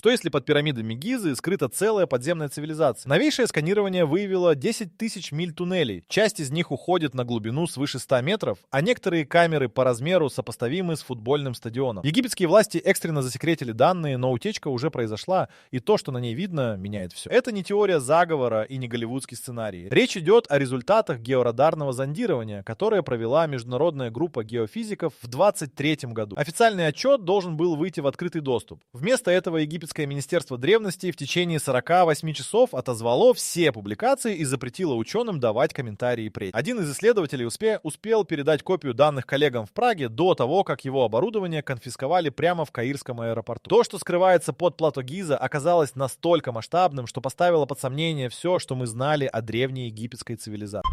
Что если под пирамидами Гизы скрыта целая подземная цивилизация? Новейшее сканирование выявило 10 тысяч миль туннелей. Часть из них уходит на глубину свыше 100 метров, а некоторые камеры по размеру сопоставимы с футбольным стадионом. Египетские власти экстренно засекретили данные, но утечка уже произошла, и то, что на ней видно, меняет все. Это не теория заговора и не голливудский сценарий. Речь идет о результатах георадарного зондирования, которое провела международная группа геофизиков в 2023 году. Официальный отчет должен был выйти в открытый доступ. Вместо этого Египетское министерство древностей в течение 48 часов отозвало все публикации и запретило ученым давать комментарии и один из исследователей успел передать копию данных коллегам в Праге до того, как его оборудование конфисковали прямо в Каирском аэропорту. То, что скрывается под плато Гиза, оказалось настолько масштабным, что поставило под сомнение все, что мы знали о древней египетской цивилизации.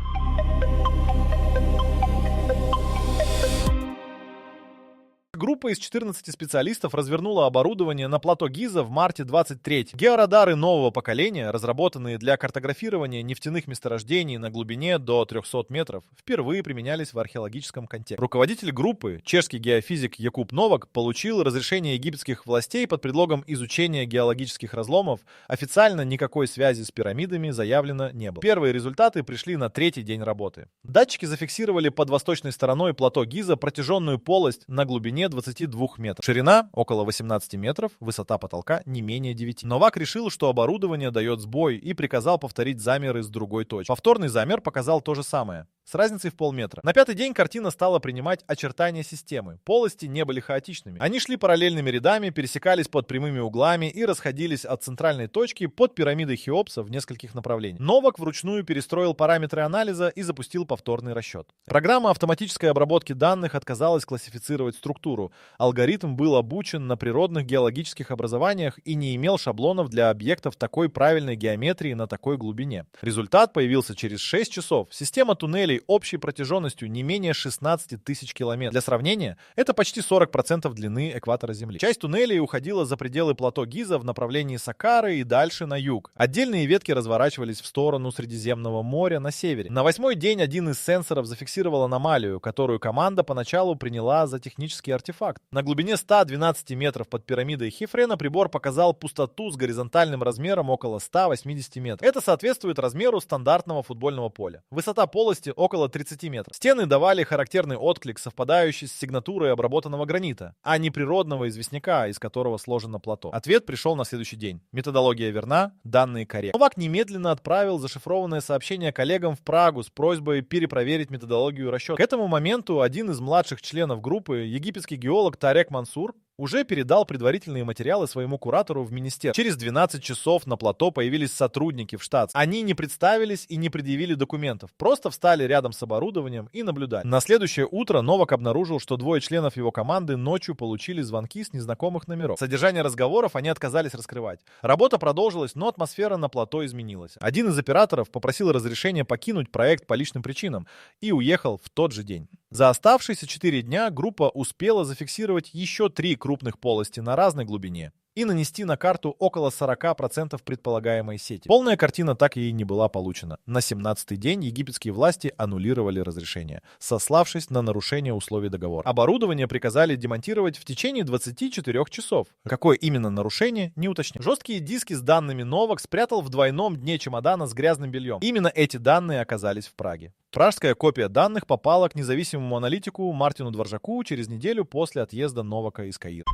Группа из 14 специалистов развернула оборудование на плато Гиза в марте 23. Георадары нового поколения, разработанные для картографирования нефтяных месторождений на глубине до 300 метров, впервые применялись в археологическом контексте. Руководитель группы, чешский геофизик Якуб Новак, получил разрешение египетских властей под предлогом изучения геологических разломов. Официально никакой связи с пирамидами заявлено не было. Первые результаты пришли на третий день работы. Датчики зафиксировали под восточной стороной плато Гиза протяженную полость на глубине 22 метров. Ширина около 18 метров, высота потолка не менее 9. Новак решил, что оборудование дает сбой, и приказал повторить замеры с другой точки. Повторный замер показал то же самое, с разницей в полметра. На пятый день картина стала принимать очертания системы. Полости не были хаотичными. Они шли параллельными рядами, пересекались под прямыми углами и расходились от центральной точки под пирамидой Хеопса в нескольких направлениях. Новак вручную перестроил параметры анализа и запустил повторный расчет. Программа автоматической обработки данных отказалась классифицировать структуру. Алгоритм был обучен на природных геологических образованиях и не имел шаблонов для объектов такой правильной геометрии на такой глубине. Результат появился через 6 часов. Система туннелей общей протяженностью не менее 16 тысяч километров. Для сравнения, это почти 40% длины экватора Земли. Часть туннелей уходила за пределы плато Гиза в направлении Саккары и дальше на юг. Отдельные ветки разворачивались в сторону Средиземного моря на севере. На 8-й день один из сенсоров зафиксировал аномалию, которую команда поначалу приняла за технический артефакт. На глубине 112 метров под пирамидой Хефрена прибор показал пустоту с горизонтальным размером около 180 метров. Это соответствует размеру стандартного футбольного поля. Высота полости около 30 метров. Стены давали характерный отклик, совпадающий с сигнатурой обработанного гранита, а не природного известняка, из которого сложено плато. Ответ пришел на следующий день. Методология верна, данные корректны. Новак немедленно отправил зашифрованное сообщение коллегам в Прагу с просьбой перепроверить методологию расчета. К этому моменту один из младших членов группы, египетский геолог Тарек Мансур, уже передал предварительные материалы своему куратору в министерство. Через 12 часов на плато появились сотрудники в штат. Они не представились и не предъявили документов, просто встали рядом с оборудованием и наблюдали. На следующее утро Новак обнаружил, что двое членов его команды ночью получили звонки с незнакомых номеров. Содержание разговоров они отказались раскрывать. Работа продолжилась, но атмосфера на плато изменилась. Один из операторов попросил разрешения покинуть проект по личным причинам и уехал в тот же день. За оставшиеся 4 дня группа успела зафиксировать еще 3 крупных полости на разной глубине и нанести на карту около 40% предполагаемой сети. Полная картина так и не была получена. На 17-й день египетские власти аннулировали разрешение, сославшись на нарушение условий договора. Оборудование приказали демонтировать в течение 24 часов. Какое именно нарушение, не уточнено. Жесткие диски с данными Новак спрятал в двойном дне чемодана с грязным бельем. Именно эти данные оказались в Праге. Пражская копия данных попала к независимому аналитику Мартину Дворжаку через неделю после отъезда Новака из Каира.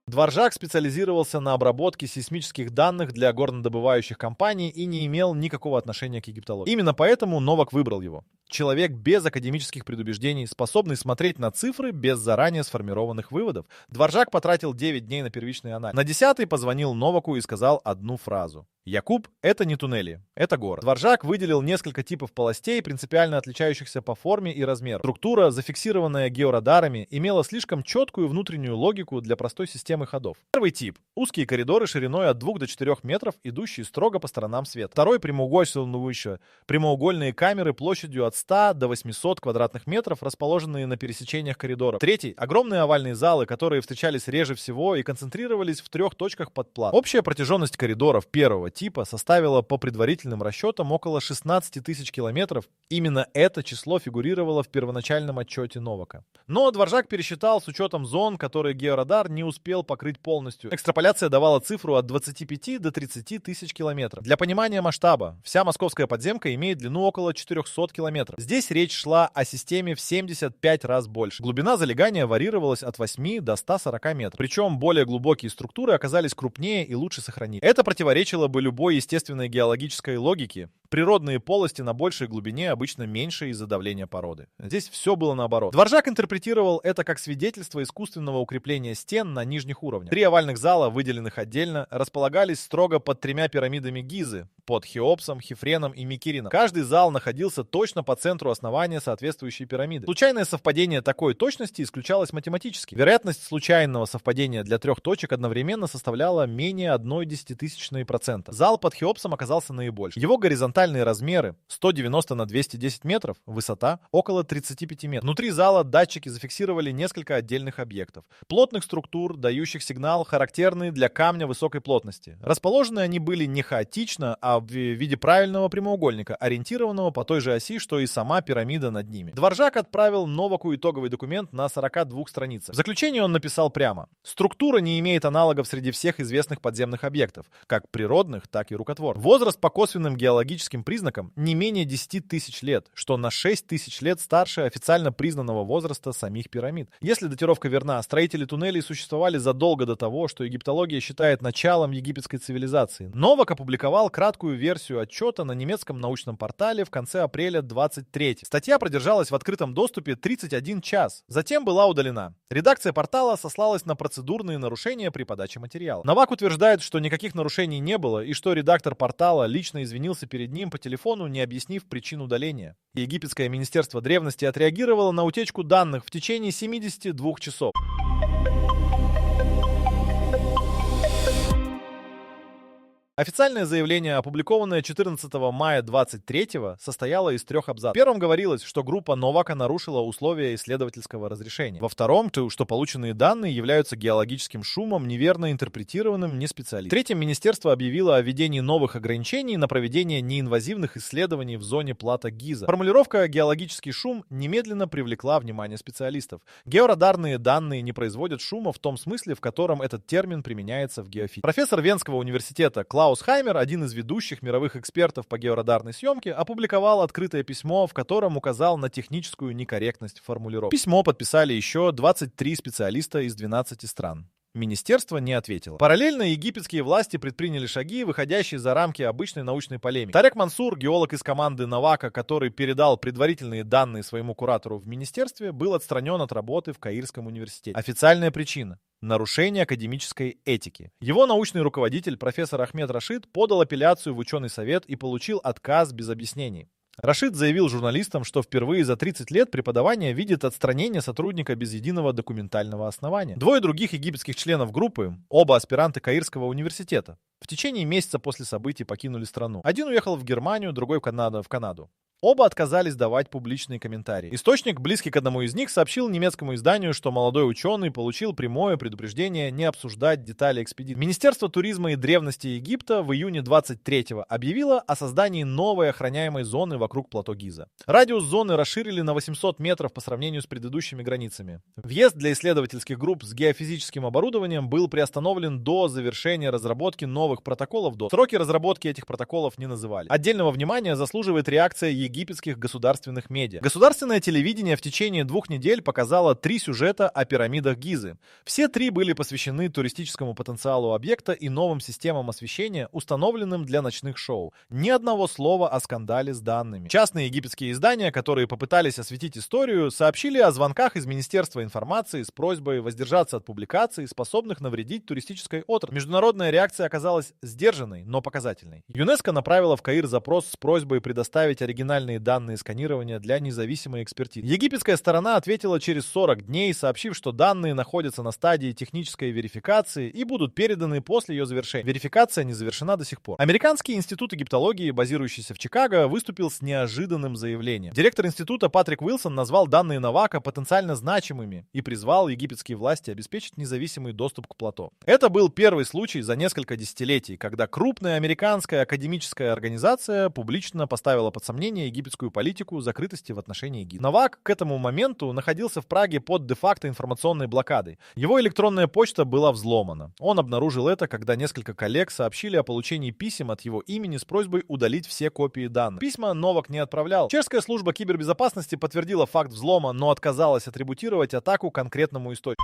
Дворжак специализировался на обработке сейсмических данных для горнодобывающих компаний и не имел никакого отношения к египтологии. Именно поэтому Новак выбрал его. Человек без академических предубеждений, способный смотреть на цифры без заранее сформированных выводов. Дворжак потратил 9 дней на первичный анализ. На 10-й позвонил Новаку и сказал одну фразу. Якуб — это не туннели, это город. Дворжак выделил несколько типов полостей, принципиально отличающихся по форме и размеру. Структура, зафиксированная георадарами, имела слишком четкую внутреннюю логику для простой системы системы ходов. Первый тип – узкие коридоры шириной от 2 до 4 метров, идущие строго по сторонам света. Второй – прямоугольные камеры площадью от 100 до 800 квадратных метров, расположенные на пересечениях коридоров. Третий – огромные овальные залы, которые встречались реже всего и концентрировались в 3 точках подплат. Общая протяженность коридоров первого типа составила по предварительным расчетам около 16 тысяч километров. Именно это число фигурировало в первоначальном отчете Новака. Но Дворжак пересчитал с учетом зон, которые георадар не успел покрыть полностью. Экстраполяция давала цифру от 25 до 30 тысяч километров. Для понимания масштаба, вся московская подземка имеет длину около 400 километров. Здесь речь шла о системе в 75 раз больше. Глубина залегания варьировалась от 8 до 140 метров. Причем более глубокие структуры оказались крупнее и лучше сохранить. Это противоречило бы любой естественной геологической логике. Природные полости на большей глубине обычно меньше из-за давления породы. Здесь все было наоборот. Дворжак интерпретировал это как свидетельство искусственного укрепления стен на нижних уровнях. 3 овальных зала, выделенных отдельно, располагались строго под 3 пирамидами Гизы, под Хеопсом, Хефреном и Микерином. Каждый зал находился точно по центру основания соответствующей пирамиды. Случайное совпадение такой точности исключалось математически. Вероятность случайного совпадения для 3 точек одновременно составляла менее 0,1%. Зал под Хеопсом оказался наибольшим. Его горизонтальные размеры 190 на 210 метров, высота около 35 метров. Внутри зала датчики зафиксировали несколько отдельных объектов. Плотных структур, дающих сигнал, характерный для камня высокой плотности. Расположены они были не хаотично, а в виде правильного прямоугольника, ориентированного по той же оси, что и сама пирамида над ними. Дворжак отправил Новаку итоговый документ на 42 страницах. В заключении он написал прямо: структура не имеет аналогов среди всех известных подземных объектов, как природных, так и рукотворных. Возраст по косвенным геологическим признакам не менее 10 тысяч лет, что на 6 тысяч лет старше официально признанного возраста самих пирамид. Если датировка верна, строители туннелей существовали задолго до того, что египтология считает началом египетской цивилизации. Новак опубликовал краткую версию отчета на немецком научном портале в конце апреля 23. Статья продержалась в открытом доступе 31 час, затем была удалена. Редакция портала сослалась на процедурные нарушения при подаче материала. Новак утверждает, что никаких нарушений не было и что редактор портала лично извинился перед ним по телефону, не объяснив причин удаления. Египетское министерство древности отреагировало на утечку данных в течение 72 часов. Официальное заявление, опубликованное 14 мая 23-го, состояло из 3 абзацев. В первом говорилось, что группа Новака нарушила условия исследовательского разрешения. Во втором, что полученные данные являются геологическим шумом, неверно интерпретированным не специалистом. В третьем, министерство объявило о введении новых ограничений на проведение неинвазивных исследований в зоне плато Гиза. Формулировка «геологический шум» немедленно привлекла внимание специалистов. Георадарные данные не производят шума в том смысле, в котором этот термин применяется в геофизике. Профессор Венского университета Клаус Хаймер, один из ведущих мировых экспертов по георадарной съемке, опубликовал открытое письмо, в котором указал на техническую некорректность формулировки. Письмо подписали еще 23 специалиста из 12 стран. Министерство не ответило. Параллельно египетские власти предприняли шаги, выходящие за рамки обычной научной полемики. Тарек Мансур, геолог из команды Новака, который передал предварительные данные своему куратору в министерстве, был отстранен от работы в Каирском университете. Официальная причина – нарушение академической этики. Его научный руководитель, профессор Ахмед Рашид, подал апелляцию в ученый совет и получил отказ без объяснений. Рашид заявил журналистам, что впервые за 30 лет преподавание видит отстранение сотрудника без единого документального основания. 2 других египетских членов группы, оба аспиранты Каирского университета, в течение месяца после событий покинули страну. Один уехал в Германию, другой в Канаду. Оба отказались давать публичные комментарии. Источник, близкий к одному из них, сообщил немецкому изданию, что молодой ученый получил прямое предупреждение не обсуждать детали экспедиции. Министерство туризма и древности Египта в июне 23-го объявило о создании новой охраняемой зоны вокруг плато Гиза. Радиус зоны расширили на 800 метров по сравнению с предыдущими границами. Въезд для исследовательских групп с геофизическим оборудованием был приостановлен до завершения разработки новых протоколов. Сроки разработки этих протоколов не называли. Отдельного внимания заслуживает реакция египетских государственных медиа. Государственное телевидение в течение 2 недель показало 3 сюжета о пирамидах Гизы. Все 3 были посвящены туристическому потенциалу объекта и новым системам освещения, установленным для ночных шоу. Ни одного слова о скандале с данными. Частные египетские издания, которые попытались осветить историю, сообщили о звонках из Министерства информации с просьбой воздержаться от публикаций, способных навредить туристической отрасли. Международная реакция оказалась сдержанной, но показательной. ЮНЕСКО направила в Каир запрос с просьбой предоставить оригинальные финальные данные сканирования для независимой экспертизы. Египетская сторона ответила через 40 дней, сообщив, что данные находятся на стадии технической верификации и будут переданы после ее завершения. Верификация не завершена до сих пор. Американский институт египтологии, базирующийся в Чикаго, выступил с неожиданным заявлением. Директор института Патрик Уилсон назвал данные Навака потенциально значимыми и призвал египетские власти обеспечить независимый доступ к плато. Это был первый случай за несколько десятилетий, когда крупная американская академическая организация публично поставила под сомнение египетскую политику закрытости в отношении Египта. Навак к этому моменту находился в Праге под де-факто информационной блокадой. Его электронная почта была взломана. Он обнаружил это, когда несколько коллег сообщили о получении писем от его имени с просьбой удалить все копии данных. Письма Новак не отправлял. Чешская служба кибербезопасности подтвердила факт взлома, но отказалась атрибутировать атаку конкретному источнику.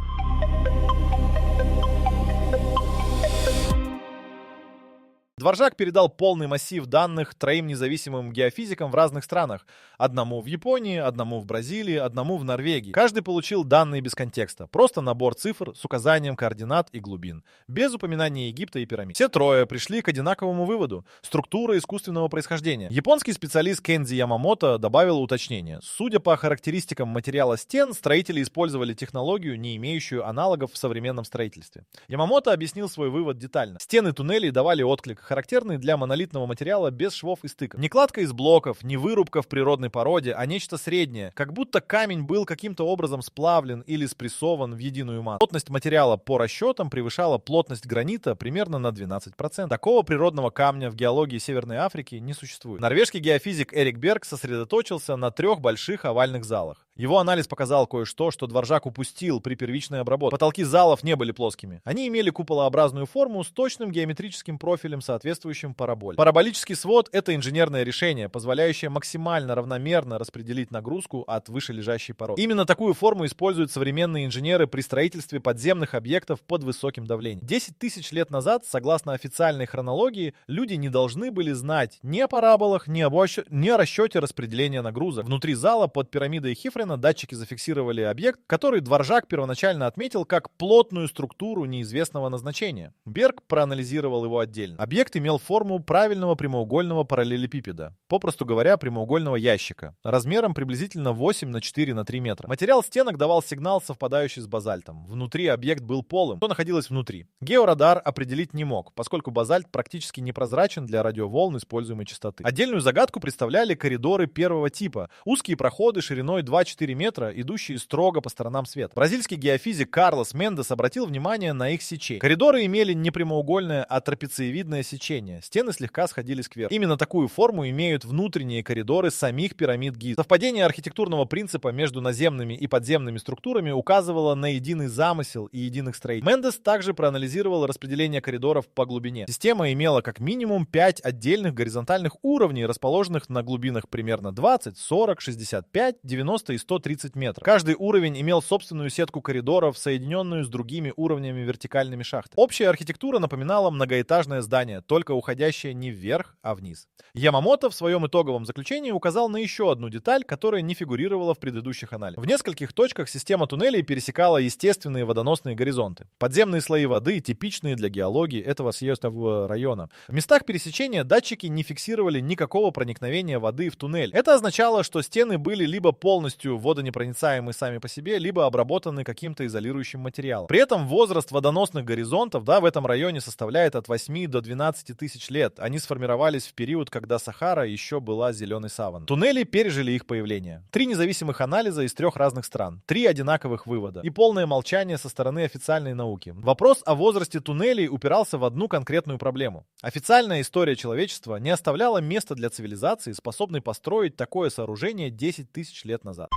Дворжак передал полный массив данных 3 независимым геофизикам в разных странах. Одному в Японии, одному в Бразилии, одному в Норвегии. Каждый получил данные без контекста. Просто набор цифр с указанием координат и глубин. Без упоминания Египта и пирамид. Все трое пришли к одинаковому выводу. Структура искусственного происхождения. Японский специалист Кензи Ямамото добавил уточнение. Судя по характеристикам материала стен, строители использовали технологию, не имеющую аналогов в современном строительстве. Ямамото объяснил свой вывод детально. Стены туннелей давали отклик, характерный для монолитного материала без швов и стыков. Не кладка из блоков, не вырубка в природной породе, а нечто среднее, как будто камень был каким-то образом сплавлен или спрессован в единую массу. Плотность материала по расчетам превышала плотность гранита примерно на 12%. Такого природного камня в геологии Северной Африки не существует. Норвежский геофизик Эрик Берг сосредоточился на 3 больших овальных залах. Его анализ показал кое-что, что Дворжак упустил при первичной обработке. Потолки залов не были плоскими. Они имели куполообразную форму с точным геометрическим профилем, соответствующим параболе. Параболический свод — это инженерное решение, позволяющее максимально равномерно распределить нагрузку от вышележащей породы. Именно такую форму используют современные инженеры при строительстве подземных объектов под высоким давлением. 10 тысяч лет назад, согласно официальной хронологии, люди не должны были знать ни о параболах, ни о расчете распределения нагрузок. Внутри зала под пирамидой Хифрена датчики зафиксировали объект, который Дворжак первоначально отметил как плотную структуру неизвестного назначения. Берг проанализировал его отдельно. Объект имел форму правильного прямоугольного параллелепипеда, попросту говоря, прямоугольного ящика, размером приблизительно 8 на 4 на 3 метра. Материал стенок давал сигнал, совпадающий с базальтом. Внутри объект был полым. Что находилось внутри? Георадар определить не мог, поскольку базальт практически непрозрачен для радиоволн используемой частоты. Отдельную загадку представляли коридоры первого типа, узкие проходы шириной 2-4 метра, идущие строго по сторонам света. Бразильский геофизик Карлос Мендес обратил внимание на их сечение. Коридоры имели не прямоугольное, а трапециевидное сечение. Стены слегка сходились кверху. Именно такую форму имеют внутренние коридоры самих пирамид Гизы. Совпадение архитектурного принципа между наземными и подземными структурами указывало на единый замысел и единых строителей. Мендес также проанализировал распределение коридоров по глубине. Система имела как минимум 5 отдельных горизонтальных уровней, расположенных на глубинах примерно 20, 40, 65, 90 и 130 метров. Каждый уровень имел собственную сетку коридоров, соединенную с другими уровнями вертикальными шахтами. Общая архитектура напоминала многоэтажное здание, только уходящее не вверх, а вниз. Ямамото в своем итоговом заключении указал на еще одну деталь, которая не фигурировала в предыдущих анализах. В нескольких точках система туннелей пересекала естественные водоносные горизонты. Подземные слои воды, типичные для геологии этого съездного района. В местах пересечения датчики не фиксировали никакого проникновения воды в туннель. Это означало, что стены были либо полностью водонепроницаемы сами по себе, либо обработаны каким-то изолирующим материалом. При этом возраст водоносных горизонтов, в этом районе составляет от 8 до 12 тысяч лет. Они сформировались в период, когда Сахара еще была зеленой саванной. Туннели пережили их появление. 3 независимых анализа из 3 разных стран, 3 одинаковых вывода и полное молчание со стороны официальной науки. Вопрос о возрасте туннелей упирался в одну конкретную проблему. Официальная история человечества не оставляла места для цивилизации, способной построить такое сооружение 10 тысяч лет назад.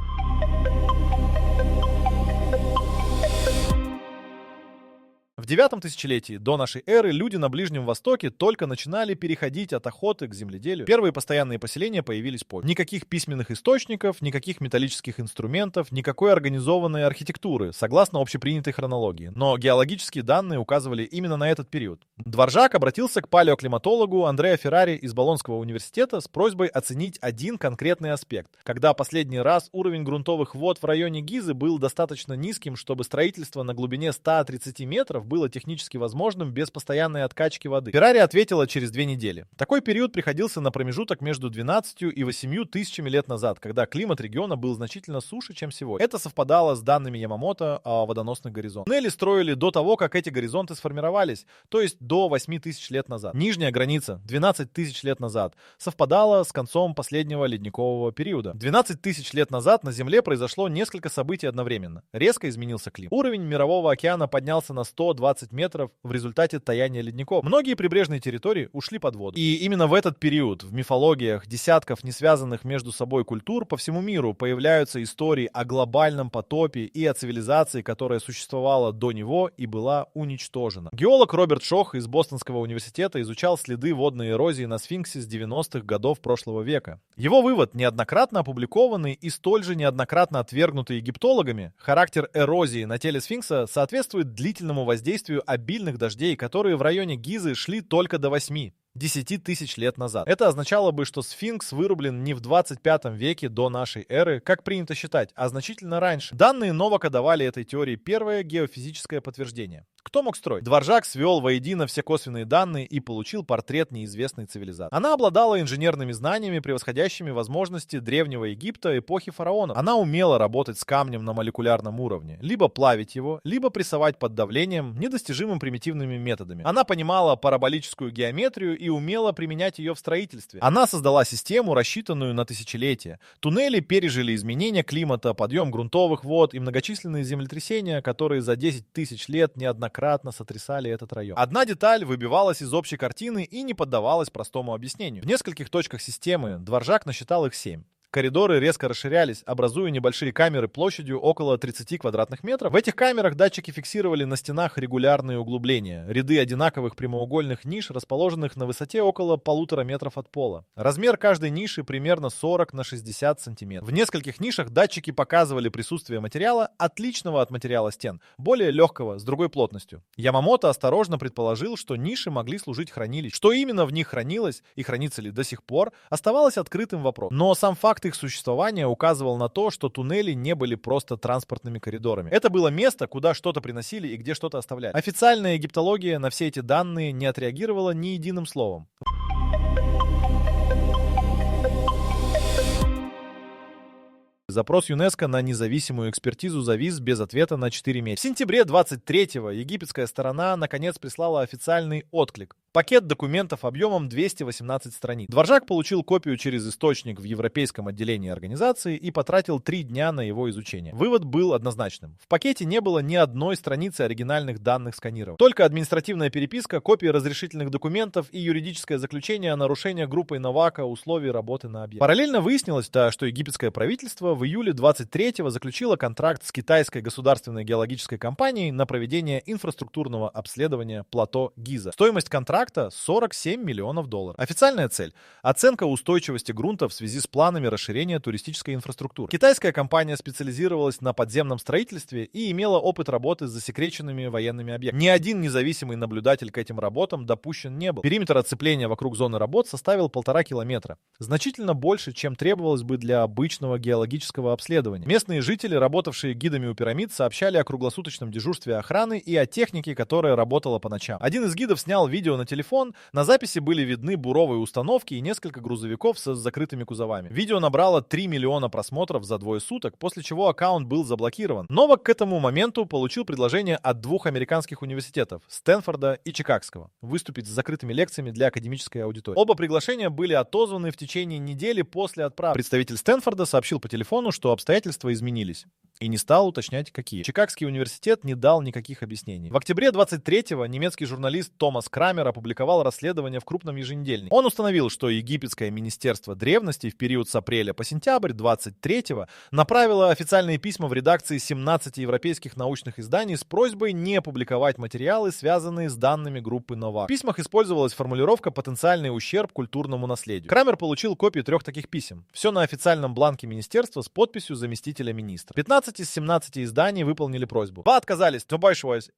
В 9 тысячелетии до нашей эры люди на Ближнем Востоке только начинали переходить от охоты к земледелию. Первые постоянные поселения появились позже. Никаких письменных источников, никаких металлических инструментов, никакой организованной архитектуры, согласно общепринятой хронологии. Но геологические данные указывали именно на этот период. Дворжак обратился к палеоклиматологу Андреа Феррари из Болонского университета с просьбой оценить один конкретный аспект. Когда последний раз уровень грунтовых вод в районе Гизы был достаточно низким, чтобы строительство на глубине 130 метров было было технически возможным без постоянной откачки воды? Феррари ответила через 2 недели. Такой период приходился на промежуток между 12 и 8 тысячами лет назад, когда климат региона был значительно суше, чем сегодня. Это совпадало с данными Ямамото о водоносных горизонтах. Туннели строили до того, как эти горизонты сформировались, то есть до 8 тысяч лет назад. Нижняя граница, 12 тысяч лет назад, совпадала с концом последнего ледникового периода. 12 тысяч лет назад на Земле произошло несколько событий одновременно. Резко изменился климат. Уровень мирового океана поднялся на 120 метров в результате таяния ледников. Многие прибрежные территории ушли под воду. И именно в этот период в мифологиях десятков несвязанных между собой культур по всему миру появляются истории о глобальном потопе и о цивилизации, которая существовала до него и была уничтожена. Геолог Роберт Шох из Бостонского университета изучал следы водной эрозии на Сфинксе с 90-х годов прошлого века. Его вывод, неоднократно опубликованный и столь же неоднократно отвергнутый египтологами, характер эрозии на теле Сфинкса соответствует длительному воздействию обильных дождей, которые в районе Гизы шли только до 10 тысяч лет назад. Это означало бы, что Сфинкс вырублен не в 25 веке до нашей эры, как принято считать, а значительно раньше. Данные Новака давали этой теории первое геофизическое подтверждение. Кто мог строить? Дворжак свел воедино все косвенные данные и получил портрет неизвестной цивилизации. Она обладала инженерными знаниями, превосходящими возможности древнего Египта эпохи фараонов. Она умела работать с камнем на молекулярном уровне, либо плавить его, либо прессовать под давлением, недостижимым примитивными методами. Она понимала параболическую геометрию и умела применять ее в строительстве. Она создала систему, рассчитанную на тысячелетия. Туннели пережили изменения климата, подъем грунтовых вод и многочисленные землетрясения, которые за 10 тысяч лет неоднократно сотрясали этот район. Одна деталь выбивалась из общей картины и не поддавалась простому объяснению. В нескольких точках системы Дворжак насчитал их 7. Коридоры резко расширялись, образуя небольшие камеры площадью около 30 квадратных метров. В этих камерах датчики фиксировали на стенах регулярные углубления, ряды одинаковых прямоугольных ниш, расположенных на высоте около 1,5 метров от пола. Размер каждой ниши примерно 40 на 60 сантиметров. В нескольких нишах датчики показывали присутствие материала, отличного от материала стен, более легкого, с другой плотностью. Ямамото осторожно предположил, что ниши могли служить хранилищем. Что именно в них хранилось и хранится ли до сих пор, оставалось открытым вопросом. Но сам факт их существования указывал на то, что туннели не были просто транспортными коридорами. Это было место, куда что-то приносили и где что-то оставляли. Официальная египтология на все эти данные не отреагировала ни единым словом. Запрос ЮНЕСКО на независимую экспертизу завис без ответа на 4 месяца. В сентябре 23-го египетская сторона наконец прислала официальный отклик. Пакет документов объемом 218 страниц. Дворжак получил копию через источник в европейском отделении организации и потратил 3 дня на его изучение. Вывод был однозначным. В пакете не было ни одной страницы оригинальных данных сканирования. Только административная переписка, копии разрешительных документов и юридическое заключение о нарушениях группой Новака условий работы на объекте. Параллельно выяснилось, что египетское правительство в июле 23-го заключило контракт с китайской государственной геологической компанией на проведение инфраструктурного обследования плато Гиза. Стоимость контракта $47 миллионов. Официальная цель – оценка устойчивости грунта в связи с планами расширения туристической инфраструктуры. Китайская компания специализировалась на подземном строительстве и имела опыт работы с засекреченными военными объектами. Ни один независимый наблюдатель к этим работам допущен не был. Периметр оцепления вокруг зоны работ составил 1,5 километра. Значительно больше, чем требовалось бы для обычного геологического обследования. Местные жители, работавшие гидами у пирамид, сообщали о круглосуточном дежурстве охраны и о технике, которая работала по ночам. Один из гидов снял видео на телефон, на записи были видны буровые установки и несколько грузовиков с закрытыми кузовами. Видео набрало 3 миллиона просмотров за 2 суток, после чего аккаунт был заблокирован. Новак к этому моменту получил предложение от 2 американских университетов, Стэнфорда и Чикагского, выступить с закрытыми лекциями для академической аудитории. Оба приглашения были отозваны в течение недели после отправки. Представитель Стэнфорда сообщил по телефону, что обстоятельства изменились, и не стал уточнять, какие. Чикагский университет не дал никаких объяснений. В октябре 23-го немецкий журналист Томас Крамер опубликовал расследование в крупном еженедельнике. Он установил, что египетское министерство древностей в период с апреля по сентябрь 23-го направило официальные письма в редакции 17 европейских научных изданий с просьбой не публиковать материалы, связанные с данными группы Новак. В письмах использовалась формулировка «потенциальный ущерб культурному наследию». Крамер получил копии 3 таких писем. Все на официальном бланке министерства с подписью заместителя министра. 15 из 17 изданий выполнили просьбу. 2 отказались.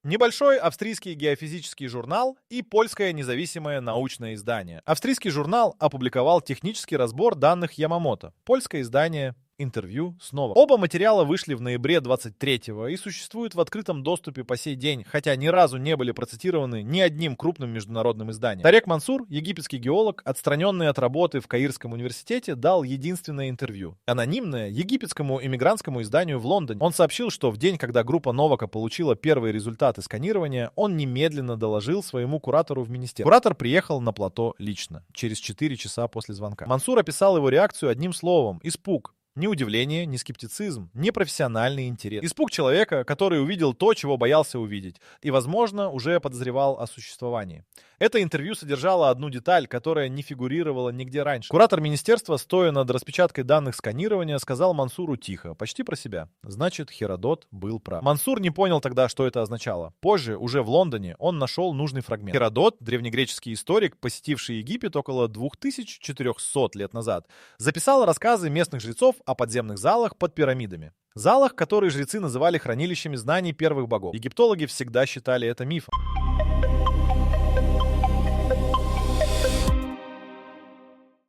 Небольшой австрийский геофизический журнал и польское независимое научное издание. Австрийский журнал опубликовал технический разбор данных Ямамото. Польское издание интервью снова. Оба материала вышли в ноябре 23-го и существуют в открытом доступе по сей день, хотя ни разу не были процитированы ни одним крупным международным изданием. Тарек Мансур, египетский геолог, отстраненный от работы в Каирском университете, дал единственное интервью. Анонимное египетскому иммигрантскому изданию в Лондоне. Он сообщил, что в день, когда группа Новака получила первые результаты сканирования, он немедленно доложил своему куратору в министерство. Куратор приехал на плато лично, через 4 часа после звонка. Мансур описал его реакцию одним словом — испуг. Ни удивление, ни скептицизм, ни профессиональный интерес. Испуг человека, который увидел то, чего боялся увидеть, и, возможно, уже подозревал о существовании. Это интервью содержало одну деталь, которая не фигурировала нигде раньше. Куратор министерства, стоя над распечаткой данных сканирования, сказал Мансуру тихо, почти про себя: значит, Херодот был прав. Мансур не понял тогда, что это означало. Позже, уже в Лондоне, он нашел нужный фрагмент. Херодот, древнегреческий историк, посетивший Египет около 2400 лет назад, записал рассказы местных жрецов о подземных залах под пирамидами. Залах, которые жрецы называли хранилищами знаний первых богов. Египтологи всегда считали это мифом.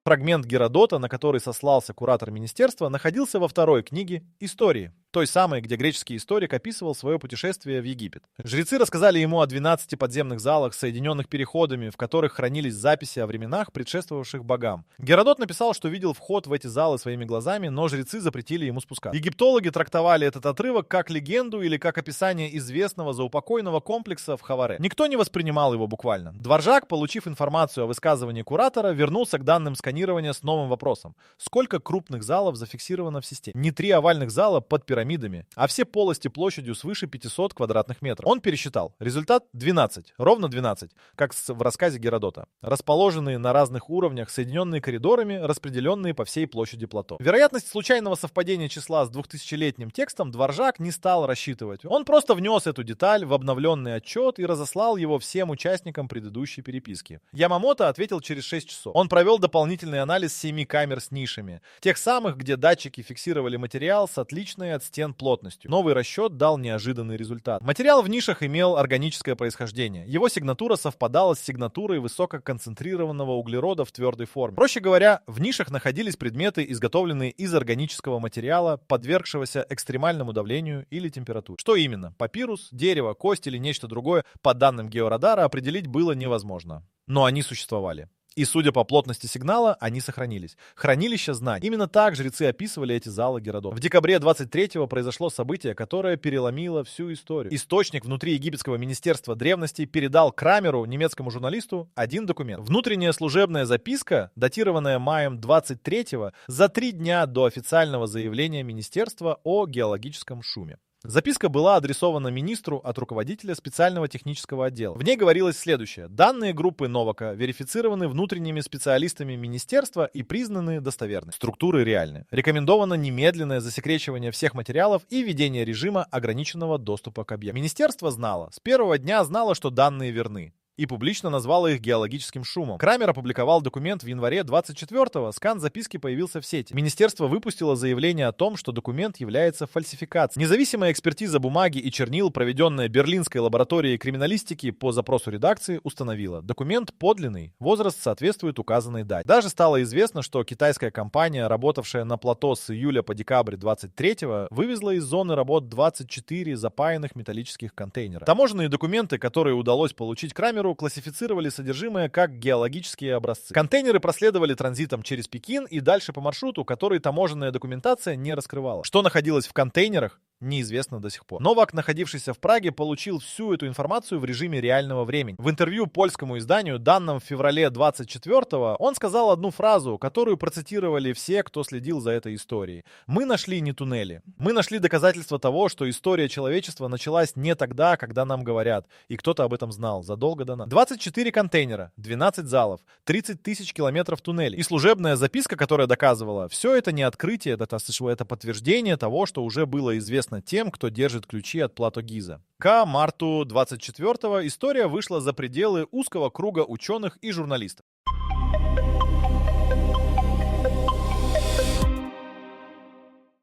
Фрагмент Геродота, на который сослался куратор министерства, находился во второй книге «Истории», той самой, где греческий историк описывал свое путешествие в Египет. Жрецы рассказали ему о 12 подземных залах, соединенных переходами, в которых хранились записи о временах, предшествовавших богам. Геродот написал, что видел вход в эти залы своими глазами, но жрецы запретили ему спускаться. Египтологи трактовали этот отрывок как легенду или как описание известного заупокойного комплекса в Хаваре. Никто не воспринимал его буквально. Дворжак, получив информацию о высказывании куратора, вернулся к данным сканирования с новым вопросом: сколько крупных залов зафиксировано в системе? Не 3 овальных зала под пирамидами, а все полости площадью свыше 500 квадратных метров. Он пересчитал. Результат — 12. Ровно 12, как в рассказе Геродота. Расположенные на разных уровнях, соединенные коридорами, распределенные по всей площади плато. Вероятность случайного совпадения числа с 2000-летним текстом Дворжак не стал рассчитывать. Он просто внес эту деталь в обновленный отчет и разослал его всем участникам предыдущей переписки. Ямамото ответил через 6 часов. Он провел дополнительный анализ 7 камер с нишами. Тех самых, где датчики фиксировали материал с отличной от стен плотностью. Новый расчет дал неожиданный результат. Материал в нишах имел органическое происхождение. Его сигнатура совпадала с сигнатурой высококонцентрированного углерода в твердой форме. Проще говоря, в нишах находились предметы, изготовленные из органического материала, подвергшегося экстремальному давлению или температуре. Что именно? Папирус, дерево, кость или нечто другое, по данным георадара, определить было невозможно. Но они существовали. И, судя по плотности сигнала, они сохранились. Хранилище знаний. Именно так жрецы описывали эти залы Геродота. В декабре 23-го произошло событие, которое переломило всю историю. Источник внутри египетского министерства древностей передал Крамеру, немецкому журналисту, один документ. Внутренняя служебная записка, датированная маем 23-го, за 3 дня до официального заявления министерства о геологическом шуме. Записка была адресована министру от руководителя специального технического отдела. В ней говорилось следующее: данные группы Новака верифицированы внутренними специалистами министерства и признаны достоверны. Структуры реальны. Рекомендовано немедленное засекречивание всех материалов и введение режима ограниченного доступа к объектам. Министерство знало, с первого дня знало, что данные верны, и публично назвала их геологическим шумом. Крамер опубликовал документ в январе 24-го. Скан записки появился в сети. Министерство выпустило заявление о том, что документ является фальсификацией. Независимая экспертиза бумаги и чернил, проведенная Берлинской лабораторией криминалистики по запросу редакции, установила: документ подлинный, возраст соответствует указанной дате. Даже стало известно, что китайская компания, работавшая на плато с июля по декабрь 23-го, вывезла из зоны работ 24 запаянных металлических контейнера. Таможенные документы, которые удалось получить Крамеру, классифицировали содержимое как геологические образцы. Контейнеры проследовали транзитом через Пекин и дальше по маршруту, который таможенная документация не раскрывала. Что находилось в контейнерах, неизвестно до сих пор. Новак, находившийся в Праге, получил всю эту информацию в режиме реального времени. В интервью польскому изданию, данном в феврале 24-го, он сказал одну фразу, которую процитировали все, кто следил за этой историей. «Мы нашли не туннели. Мы нашли доказательства того, что история человечества началась не тогда, когда нам говорят, и кто-то об этом знал задолго до нас. 24 контейнера, 12 залов, 30 тысяч километров туннелей и служебная записка, которая доказывала, все это не открытие, это подтверждение того, что уже было известно тем, кто держит ключи от плато Гиза. К марту 24-го история вышла за пределы узкого круга ученых и журналистов.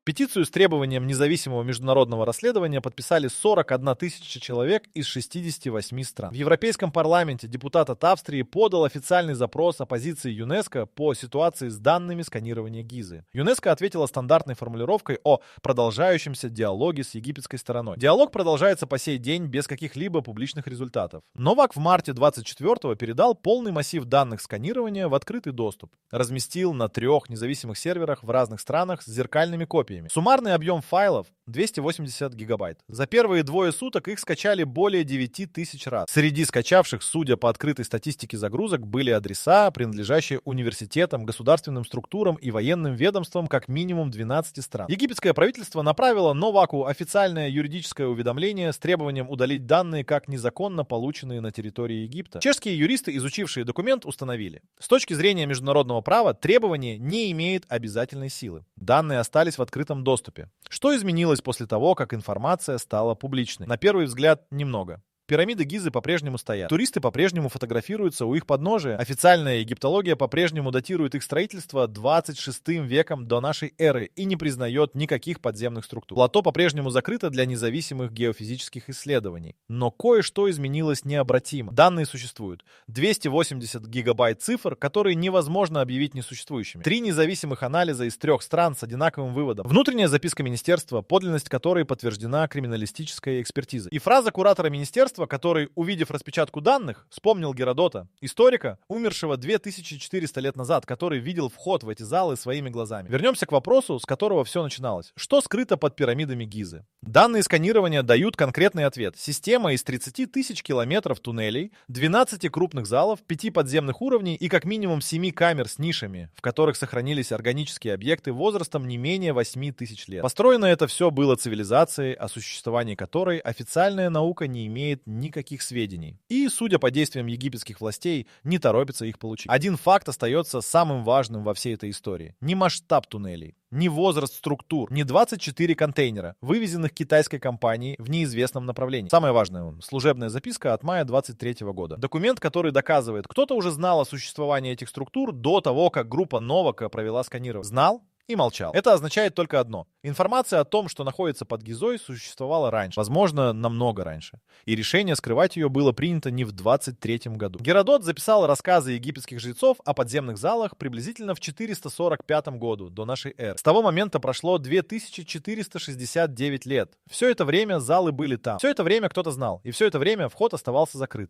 Петицию с требованием независимого международного расследования подписали 41 тысяча человек из 68 стран. В Европейском парламенте депутат от Австрии подал официальный запрос оппозиции ЮНЕСКО по ситуации с данными сканирования Гизы. ЮНЕСКО ответила стандартной формулировкой о продолжающемся диалоге с египетской стороной. Диалог продолжается по сей день без каких-либо публичных результатов. Новак в марте 24-го передал полный массив данных сканирования в открытый доступ. Разместил на 3 независимых серверах в разных странах с зеркальными копиями. Суммарный объем файлов 280 гигабайт. За первые 2 суток их скачали более 9 тысяч раз. Среди скачавших, судя по открытой статистике загрузок, были адреса, принадлежащие университетам, государственным структурам и военным ведомствам как минимум 12 стран. Египетское правительство направило Новаку официальное юридическое уведомление с требованием удалить данные как незаконно полученные на территории Египта. Чешские юристы, изучившие документ, установили: с точки зрения международного права требование не имеет обязательной силы. Данные остались в открытом доступе. Что изменилось после того, как информация стала публичной? На первый взгляд, немного. Пирамиды Гизы по-прежнему стоят. Туристы по-прежнему фотографируются у их подножия. Официальная египтология по-прежнему датирует их строительство 26 веком до нашей эры и не признает никаких подземных структур. Плато по-прежнему закрыто для независимых геофизических исследований. Но кое-что изменилось необратимо. Данные существуют. 280 гигабайт цифр, которые невозможно объявить несуществующими. 3 независимых анализа из 3 стран с одинаковым выводом. Внутренняя записка министерства, подлинность которой подтверждена криминалистической экспертизой. И фраза куратора министерства, который, увидев распечатку данных, вспомнил Геродота, историка, умершего 2400 лет назад, который видел вход в эти залы своими глазами. Вернемся к вопросу, с которого все начиналось. Что скрыто под пирамидами Гизы? Данные сканирования дают конкретный ответ. Система из 30 тысяч километров туннелей, 12 крупных залов, 5 подземных уровней и как минимум 7 камер с нишами, в которых сохранились органические объекты возрастом не менее 8 тысяч лет. Построено это все было цивилизацией, о существовании которой официальная наука не имеет никаких сведений. И, судя по действиям египетских властей, не торопится их получить. Один факт остается самым важным во всей этой истории. Не масштаб туннелей, не возраст структур, не 24 контейнера, вывезенных китайской компанией в неизвестном направлении. Самое важное, служебная записка от мая 23 года. Документ, который доказывает, кто-то уже знал о существовании этих структур до того, как группа Новака провела сканирование. Знал и молчал. Это означает только одно. Информация о том, что находится под Гизой, существовала раньше. Возможно, намного раньше. И решение скрывать ее было принято не в 23 году. Геродот записал рассказы египетских жрецов о подземных залах приблизительно в 445 году до нашей эры. С того момента прошло 2469 лет. Все это время залы были там. Все это время кто-то знал. И все это время вход оставался закрыт.